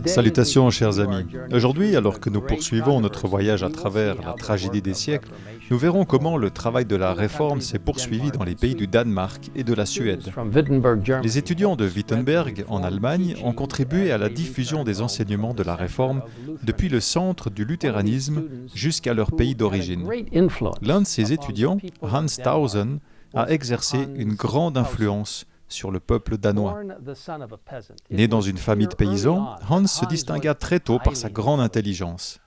Salutations chers amis. Aujourd'hui, alors que nous poursuivons notre voyage à travers la tragédie des siècles, nous verrons comment le travail de la Réforme s'est poursuivi dans les pays du Danemark et de la Suède. Les étudiants de Wittenberg, en Allemagne, ont contribué à la diffusion des enseignements de la Réforme depuis le centre du luthéranisme jusqu'à leur pays d'origine. L'un de ces étudiants, Hans Tausen, a exercé une grande influence sur le peuple danois. Né dans une famille de paysans, Hans se distingua très tôt par sa grande intelligence.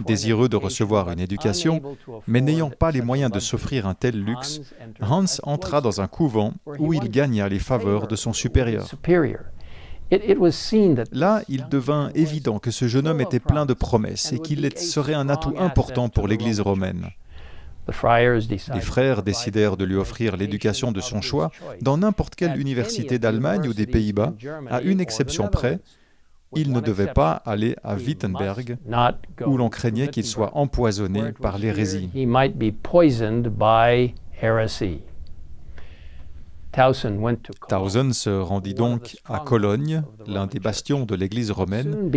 Désireux de recevoir une éducation, mais n'ayant pas les moyens de s'offrir un tel luxe, Hans entra dans un couvent où il gagna les faveurs de son supérieur. Là, il devint évident que ce jeune homme était plein de promesses et qu'il serait un atout important pour l'Église romaine. Les frères décidèrent de lui offrir l'éducation de son choix dans n'importe quelle université d'Allemagne ou des Pays-Bas, à une exception près, il ne devait pas aller à Wittenberg, où l'on craignait qu'il soit empoisonné par l'hérésie. Tausen se rendit donc à Cologne, l'un des bastions de l'Église romaine,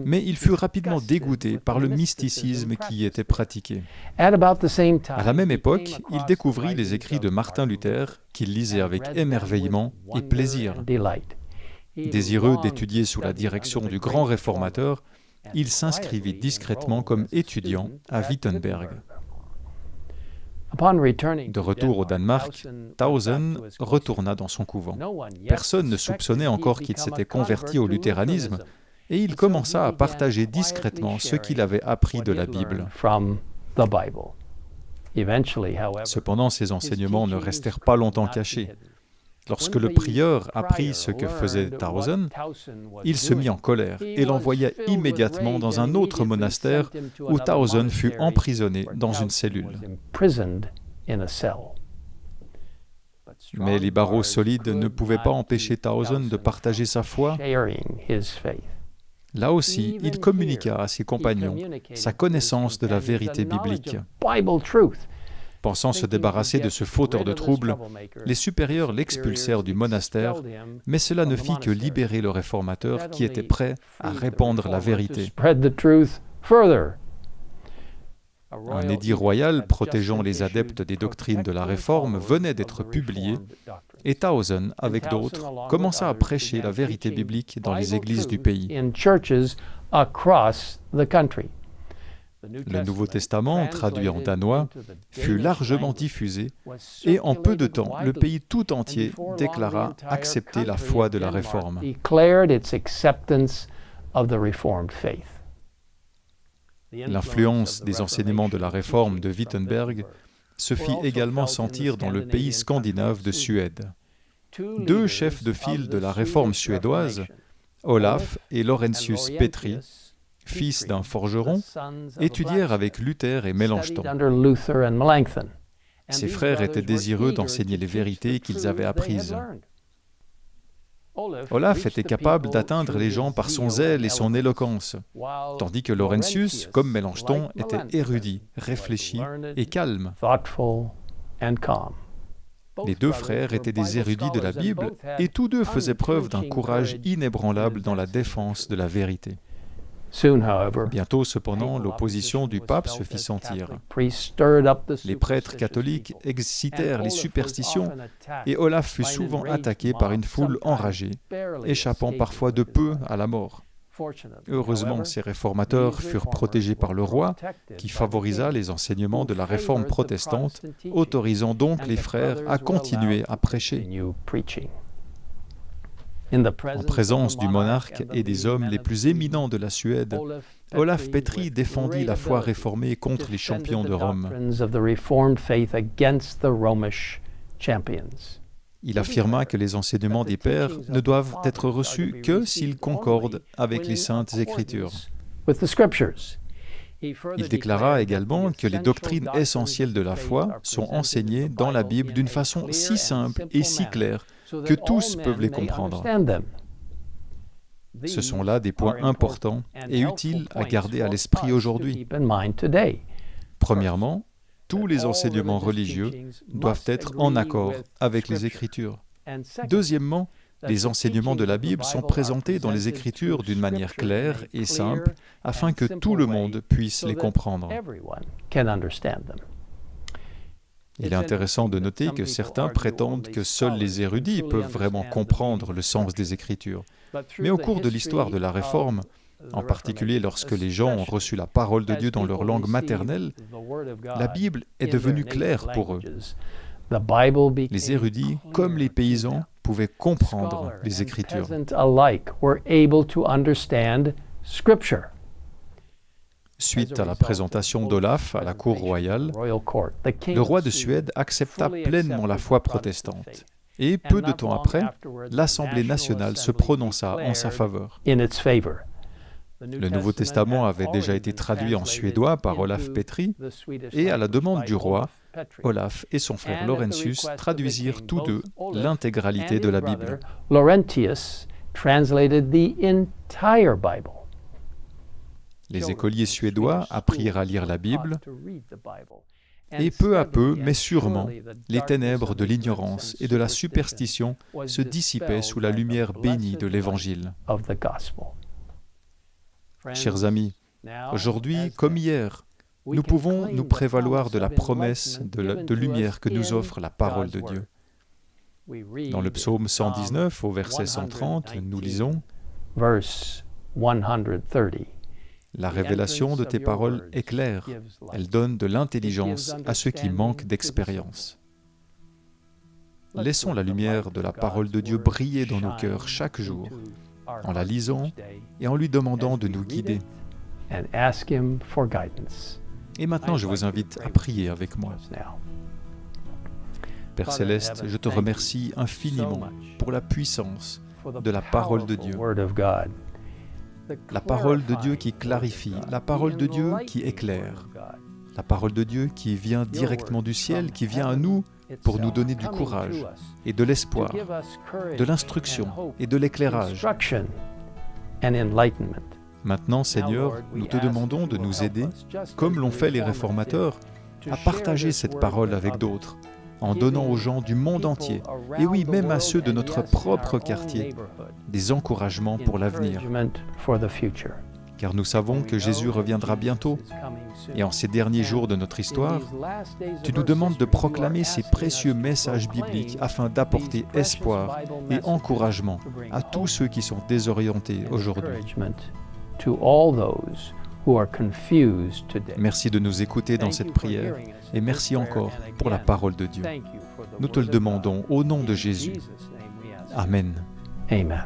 mais il fut rapidement dégoûté par le mysticisme qui y était pratiqué. À la même époque, il découvrit les écrits de Martin Luther, qu'il lisait avec émerveillement et plaisir. Désireux d'étudier sous la direction du grand réformateur, il s'inscrivit discrètement comme étudiant à Wittenberg. De retour au Danemark, Tausen retourna dans son couvent. Personne ne soupçonnait encore qu'il s'était converti au luthéranisme et il commença à partager discrètement ce qu'il avait appris de la Bible. Cependant, ces enseignements ne restèrent pas longtemps cachés. Lorsque le prieur apprit ce que faisait Tausen, il se mit en colère et l'envoya immédiatement dans un autre monastère où Tausen fut emprisonné dans une cellule. Mais les barreaux solides ne pouvaient pas empêcher Tausen de partager sa foi. Là aussi, il communiqua à ses compagnons sa connaissance de la vérité biblique. Pensant se débarrasser de ce fauteur de troubles, les supérieurs l'expulsèrent du monastère, mais cela ne fit que libérer le réformateur qui était prêt à répandre la vérité. Un édit royal protégeant les adeptes des doctrines de la Réforme venait d'être publié, et Tausen, avec d'autres, commença à prêcher la vérité biblique dans les églises du pays. Le Nouveau Testament, traduit en danois, fut largement diffusé et en peu de temps, le pays tout entier déclara accepter la foi de la Réforme. L'influence des enseignements de la Réforme de Wittenberg se fit également sentir dans le pays scandinave de Suède. Deux chefs de file de la Réforme suédoise, Olaf et Laurentius Petri, fils d'un forgeron, étudièrent avec Luther et Melanchthon. Ces frères étaient désireux d'enseigner les vérités qu'ils avaient apprises. Olaf était capable d'atteindre les gens par son zèle et son éloquence, tandis que Laurentius, comme Melanchthon, était érudit, réfléchi et calme. Les deux frères étaient des érudits de la Bible et tous deux faisaient preuve d'un courage inébranlable dans la défense de la vérité. Bientôt, cependant, l'opposition du pape se fit sentir. Les prêtres catholiques excitèrent les superstitions et Olaf fut souvent attaqué par une foule enragée, échappant parfois de peu à la mort. Heureusement, ces réformateurs furent protégés par le roi, qui favorisa les enseignements de la Réforme protestante, autorisant donc les frères à continuer à prêcher. En présence du monarque et des hommes les plus éminents de la Suède, Olaf Petri défendit la foi réformée contre les champions de Rome. Il affirma que les enseignements des pères ne doivent être reçus que s'ils concordent avec les saintes Écritures. Il déclara également que les doctrines essentielles de la foi sont enseignées dans la Bible d'une façon si simple et si claire que tous peuvent les comprendre. Ce sont là des points importants et utiles à garder à l'esprit aujourd'hui. Premièrement, tous les enseignements religieux doivent être en accord avec les Écritures. Deuxièmement, Les enseignements de la Bible sont présentés dans les Écritures d'une manière claire et simple afin que tout le monde puisse les comprendre. Il est intéressant de noter que certains prétendent que seuls les érudits peuvent vraiment comprendre le sens des Écritures. Mais au cours de l'histoire de la Réforme, en particulier lorsque les gens ont reçu la parole de Dieu dans leur langue maternelle, la Bible est devenue claire pour eux. Les érudits, comme les paysans, pouvaient comprendre les Écritures. Suite à la présentation d'Olaf à la cour royale, le roi de Suède accepta pleinement la foi protestante. Et peu de temps après, l'Assemblée nationale se prononça en sa faveur. Le Nouveau Testament avait déjà été traduit en suédois par Olaf Petri, et à la demande du roi, Olaf et son frère Laurentius traduisirent tous deux l'intégralité de la Bible. Les écoliers suédois apprirent à lire la Bible, et peu à peu, mais sûrement, les ténèbres de l'ignorance et de la superstition se dissipaient sous la lumière bénie de l'Évangile. Chers amis, aujourd'hui comme hier, nous pouvons nous prévaloir de la promesse de lumière que nous offre la parole de Dieu. Dans le psaume 119, au verset 130, nous lisons « La révélation de tes paroles est claire, elle donne de l'intelligence à ceux qui manquent d'expérience. » Laissons la lumière de la parole de Dieu briller dans nos cœurs chaque jour, en la lisant et en lui demandant de nous guider. Et maintenant, je vous invite à prier avec moi. Père Céleste, je te remercie infiniment pour la puissance de la parole de Dieu. La parole de Dieu qui clarifie, la parole de Dieu qui éclaire, la parole de Dieu qui vient directement du ciel, qui vient à nous pour nous donner du courage et de l'espoir, de l'instruction et de l'éclairage. Maintenant, Seigneur, nous te demandons de nous aider, comme l'ont fait les réformateurs, à partager cette parole avec d'autres, en donnant aux gens du monde entier, et oui, même à ceux de notre propre quartier, des encouragements pour l'avenir. Car nous savons que Jésus reviendra bientôt, et en ces derniers jours de notre histoire, tu nous demandes de proclamer ces précieux messages bibliques afin d'apporter espoir et encouragement à tous ceux qui sont désorientés aujourd'hui. Merci de nous écouter dans cette prière et merci encore pour la parole de Dieu. Nous te le demandons au nom de Jésus. Amen. Amen.